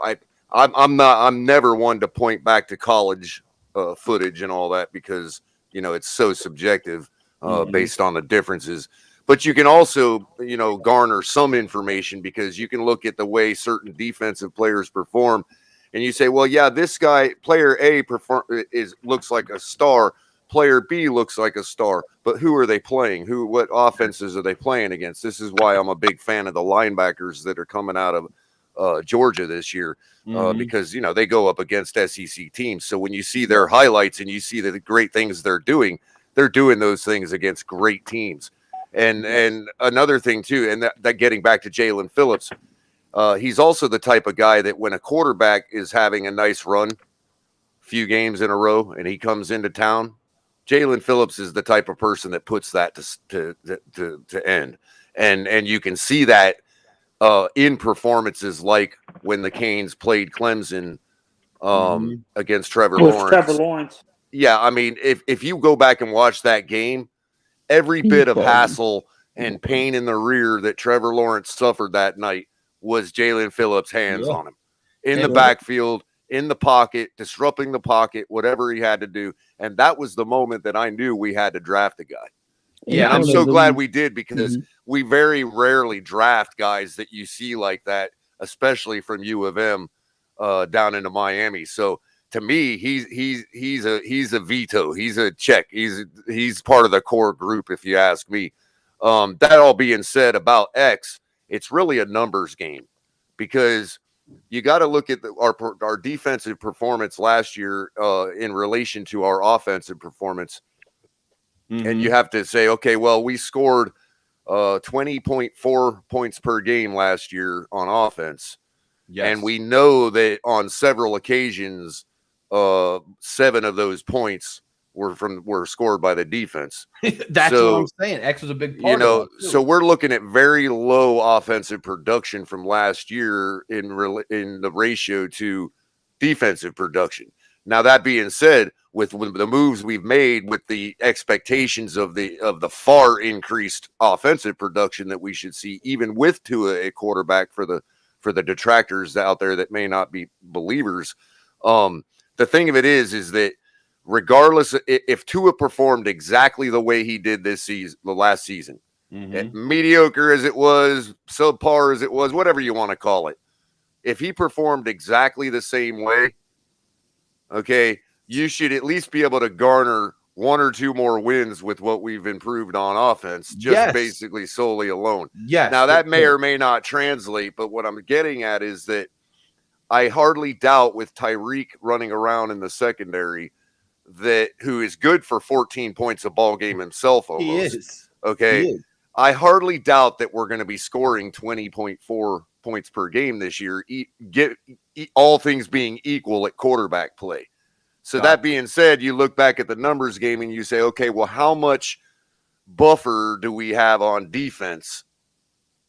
I'm never one to point back to college footage and all that, because it's so subjective based on the differences. But you can also, garner some information, because you can look at the way certain defensive players perform, and you say, well, yeah, this guy, player A, looks like a star. Player B looks like a star. But who are they playing? What offenses are they playing against? This is why I'm a big fan of the linebackers that are coming out of Georgia this year, because they go up against SEC teams. So when you see their highlights and you see the great things they're doing those things against great teams. And another thing too, and that getting back to Jalen Phillips, he's also the type of guy that when a quarterback is having a nice run, few games in a row, and he comes into town, Jalen Phillips is the type of person that puts that to end. And you can see that in performances like when the Canes played Clemson against Trevor Lawrence. Yeah, I mean, if you go back and watch that game, every bit of hassle and pain in the rear that Trevor Lawrence suffered that night was Jalen Phillips' hands on him in the Yeah. backfield, in the pocket, disrupting the pocket, whatever he had to do. And that was the moment that I knew we had to draft a guy. Yeah, And I'm Like so them- glad we did, because Mhm. we very rarely draft guys that you see like that, especially from U of M down into Miami. So to me, he's a veto. He's a check. He's part of the core group, if you ask me. That all being said about X, it's really a numbers game, because you got to look at our defensive performance last year in relation to our offensive performance. And you have to say, okay, well, we scored 20.4 points per game last year on offense. Yes. And we know that on several occasions, 7 of those points were scored by the defense. That's So, what I'm saying. X was a big part You know, of that, too. so we're looking at very low offensive production from last year in the ratio to defensive production. Now, that being said, with the moves we've made, with the expectations of the far increased offensive production that we should see, even with Tua a quarterback, for the detractors out there that may not be believers, the thing of it is that regardless if Tua performed exactly the way he did this season, the last season, mediocre as it was, subpar as it was, whatever you want to call it, if he performed exactly the same way, okay, you should at least be able to garner 1 or 2 more wins with what we've improved on offense, just basically solely alone. Yes. Now, that may or may not translate, but what I'm getting at is that I hardly doubt, with Tyreek running around in the secondary, that who is good for 14 points a ball game himself almost. He is. Okay. He is. I hardly doubt that we're going to be scoring 20.4 points per game this year, all things being equal at quarterback play. So that being said, you look back at the numbers game and you say, okay, well, how much buffer do we have on defense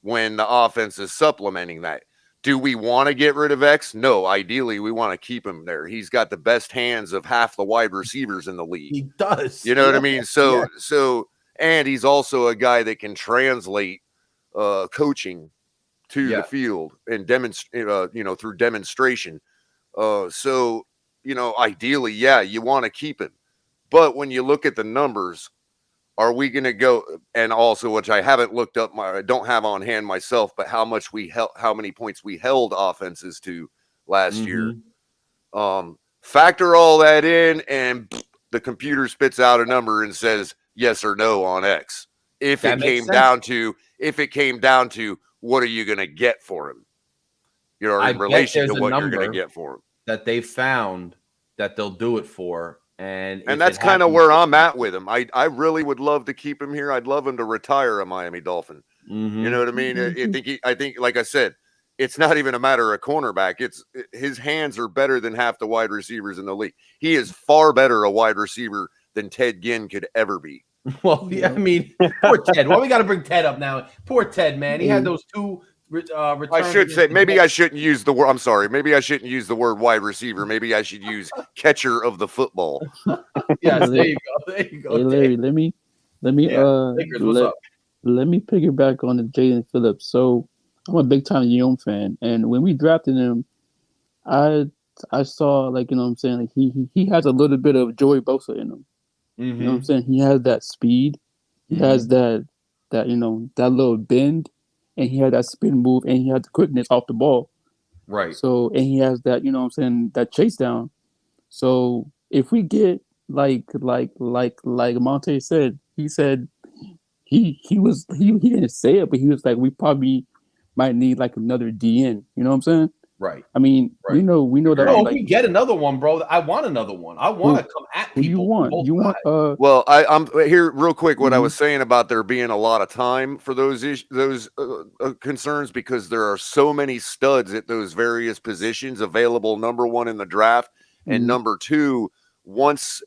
when the offense is supplementing that? Do we want to get rid of X? No, ideally we want to keep him there. He's got the best hands of half the wide receivers in the league. He does. You know what I mean? So, and he's also a guy that can translate coaching to the field and demonstrate, through demonstration. So, ideally, you want to keep him. But when you look at the numbers, are we going to go, and also, which I haven't looked up, I don't have on hand myself, but how many points we held offenses to last year. Factor all that in, and the computer spits out a number and says yes or no on X. If it came down to what are you going to get for him? In relation to what you're going to get for him. That they found that they'll do it for. And that's kind of where I'm at with him. I really would love to keep him here. I'd love him to retire a Miami Dolphin. You know what I mean? I think, like I said, it's not even a matter of cornerback. It's his hands are better than half the wide receivers in the league. He is far better a wide receiver than Ted Ginn could ever be. Well, I mean, poor Ted. Well, we got to bring Ted up now. Poor Ted, man. He had those 2 I should say, maybe I shouldn't use the word. I'm sorry. Maybe I shouldn't use the word wide receiver. Maybe I should use catcher of the football. Yes, there you go. There you go. Hey, Larry, let me piggyback on the Jalen Phillips. So I'm a big time Young fan, and when we drafted him, I saw, like, you know what I'm saying, like he has a little bit of Joey Bosa in him. You know what I'm saying? He has that speed. He has that little bend. And he had that spin move, and he had the quickness off the ball. Right. So, and he has that, that chase down. So if we get like Monte said, he said he didn't say it, but he was like, we probably might need like another DN. You know what I'm saying? Right. I mean, we know that. No, we get another one, bro. I want another one. I want to come at people. You want? Well, I'm here real quick. What I was saying about there being a lot of time for those concerns, because there are so many studs at those various positions available. Number 1 in the draft, and number 2, once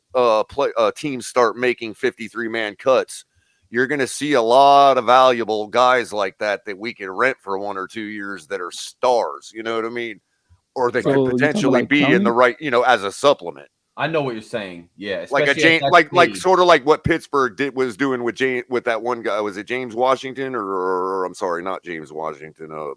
teams start making 53-man cuts, you're going to see a lot of valuable guys like that we can rent for 1 or 2 years that are stars. You know what I mean? Or they could potentially be in the right, as a supplement. I know what you're saying. Yeah, like a James, like sort of like what Pittsburgh was doing with that one guy. Was it James Washington or I'm sorry, not James Washington.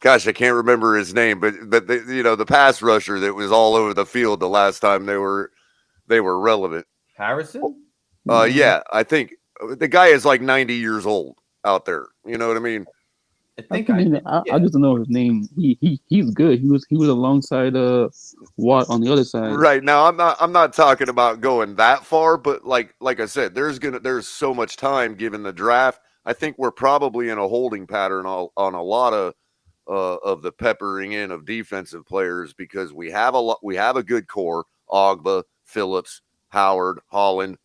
gosh, I can't remember his name, but the pass rusher that was all over the field the last time they were relevant. Harrison? Yeah, I think the guy is like 90 years old out there. You know what I mean? I just don't know his name. He's good. He was alongside Watt on the other side. Right now, I'm not talking about going that far, but like I said, there's so much time given the draft. I think we're probably in a holding pattern on a lot of the peppering in of defensive players because we have a good core: Ogba, Phillips, Howard, Holland.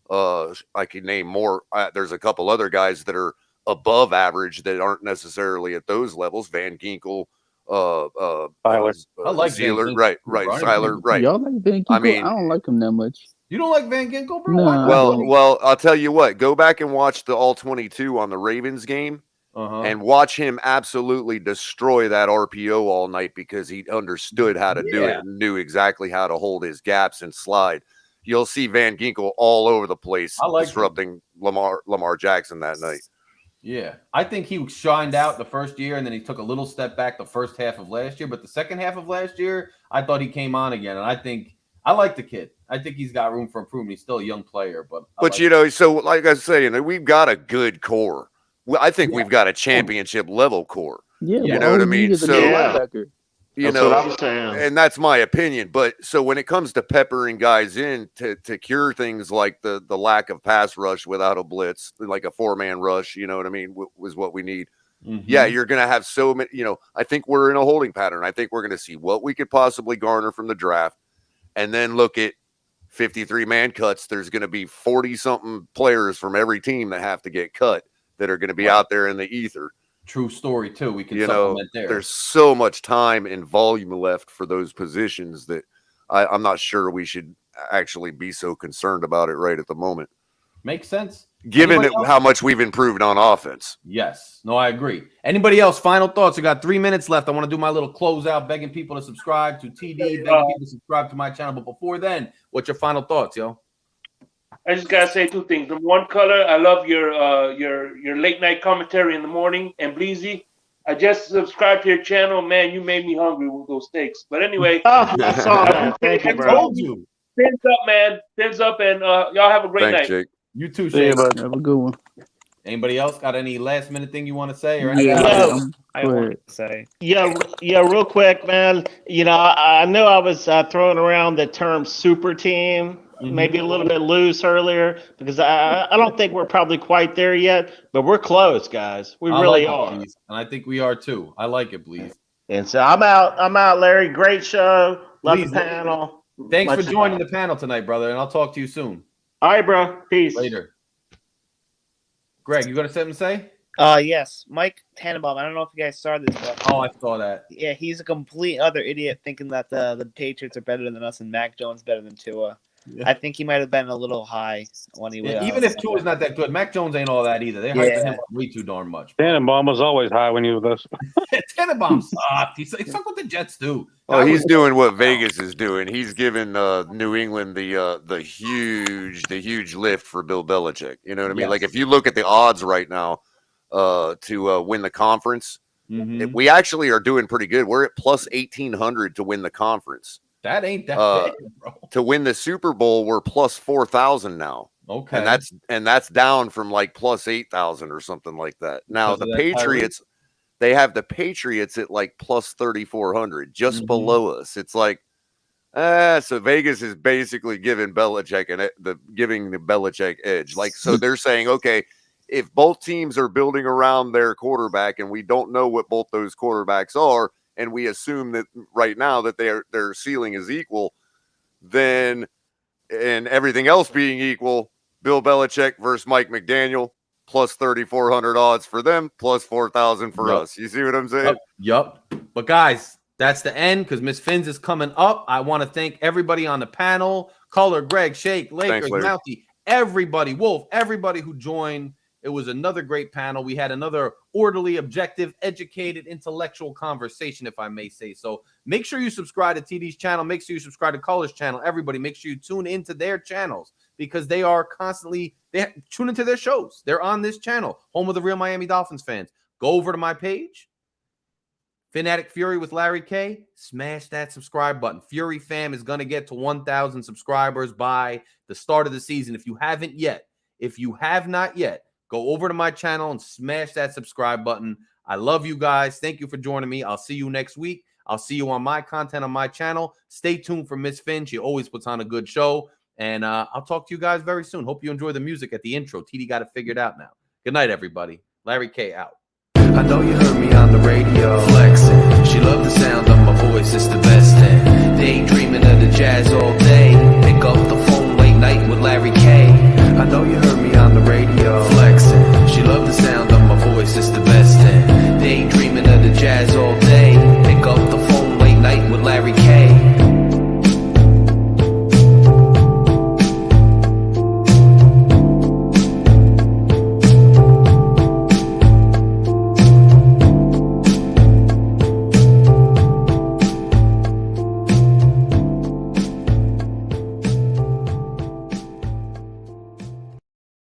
I can name more. There's a couple other guys that are above average that aren't necessarily at those levels. Van Ginkel, Seiler. I like Zealer, Van Ginkel, right, bro. Seiler, right. Y'all like Van Ginkel? I mean, I don't like him that much. You don't like Van Ginkel, bro? Nah, well, I'll tell you what. Go back and watch the All 22 on the Ravens game, and watch him absolutely destroy that RPO all night because he understood how to do it and knew exactly how to hold his gaps and slide. You'll see Van Ginkel all over the place disrupting Lamar Jackson that night. Yeah, I think he shined out the first year, and then he took a little step back the first half of last year. But the second half of last year, I thought he came on again, and I like the kid. I think he's got room for improvement. He's still a young player, but so like I was saying, we've got a good core. I think we've got a championship level core. Yeah, you know what I mean. So That's what I'm saying. And that's my opinion. But so when it comes to peppering guys in to cure things like the lack of pass rush without a blitz, like a 4-man rush, you know what I mean, was what we need. Yeah, you're going to have so many, I think we're in a holding pattern. I think we're going to see what we could possibly garner from the draft and then look at 53-man cuts. There's going to be 40-something players from every team that have to get cut that are going to be out there in the ether. True story too. We can supplement there. There's so much time and volume left for those positions that I'm not sure we should actually be so concerned about it right at the moment. Makes sense. Given how much we've improved on offense. Yes. No, I agree. Anybody else? Final thoughts? We got 3 minutes left. I want to do my little closeout, begging people to subscribe to TD, begging people to subscribe to my channel. But before then, what's your final thoughts, yo? I just gotta say 2 things. Number one, Color, I love your late night commentary in the morning. And Bleezy, I just subscribed to your channel. Man, you made me hungry with those steaks. But anyway, I saw that. Thank you, bro. Told you. Fins up, man. Fins up, and y'all have a great night. Jake. You too, See Shane. you, bud. Have a good one. Anybody else got any last minute thing you want to say? Or I want to say. Yeah, real quick, man. I know I was throwing around the term super team, maybe a little bit loose earlier, because I don't think we're probably quite there yet, but we're close, guys. We really are. And I think we are too. I like it, please. And so I'm out, Larry. Great show. Love the panel. Thanks for joining the panel tonight, brother, and I'll talk to you soon. All right, bro. Peace. Later. Greg, you got something to say? Yes. Mike Tannenbaum. I don't know if you guys saw this, but I saw that. Yeah, he's a complete other idiot thinking that the Patriots are better than us and Mac Jones better than Tua. Yeah. I think he might have been a little high when he was. Even if Tua's not that good, Mac Jones ain't all that either. They're hyping him up way too darn much. Tannenbaum was always high when he was with us. Tannenbaum sucked. He's like, fuck what the Jets do. Oh, he's doing what Vegas is doing. He's giving New England the huge lift for Bill Belichick. You know what I mean? Yes. Like if you look at the odds right now to win the conference, we actually are doing pretty good. We're at plus 1,800 to win the conference. That ain't that bad, bro. To win the Super Bowl, we're plus 4,000 now. Okay, and that's down from like plus 8,000 or something like that. Now the Patriots, they have the Patriots at like plus 3,400, just below us. It's like, so Vegas is basically giving Belichick giving the Belichick edge. Like, so they're saying, okay, if both teams are building around their quarterback, and we don't know what both those quarterbacks are, and we assume that right now that their ceiling is equal, then, and everything else being equal, Bill Belichick versus Mike McDaniel, plus 3,400 odds for them, plus 4,000 for us. You see what I'm saying? Yup. But guys, that's the end because Miss Fins is coming up. I want to thank everybody on the panel, Color, Greg, Shake, Lakers, Mountie, everybody, Wolf, everybody who joined. It was another great panel. We had another orderly, objective, educated, intellectual conversation, if I may say so. Make sure you subscribe to TD's channel. Make sure you subscribe to Color's channel. Everybody, make sure you tune into their channels because they are constantly tune into their shows. They're on this channel, home of the real Miami Dolphins fans. Go over to my page, Phin Addict Fury with Larry K. Smash that subscribe button. Fury fam is going to get to 1,000 subscribers by the start of the season. If you haven't yet, if you have not yet, go over to my channel and smash that subscribe button. I love you guys. Thank you for joining me. I'll see you next week. I'll see you on my content on my channel. Stay tuned for Miss Phin. She always puts on a good show. And I'll talk to you guys very soon. Hope you enjoy the music at the intro. TD got it figured out now. Good night, everybody. Larry K out. I know you heard me on the radio flexing. She loved the sound of my voice. It's the best thing. Daydreaming of the jazz all day. Pick up the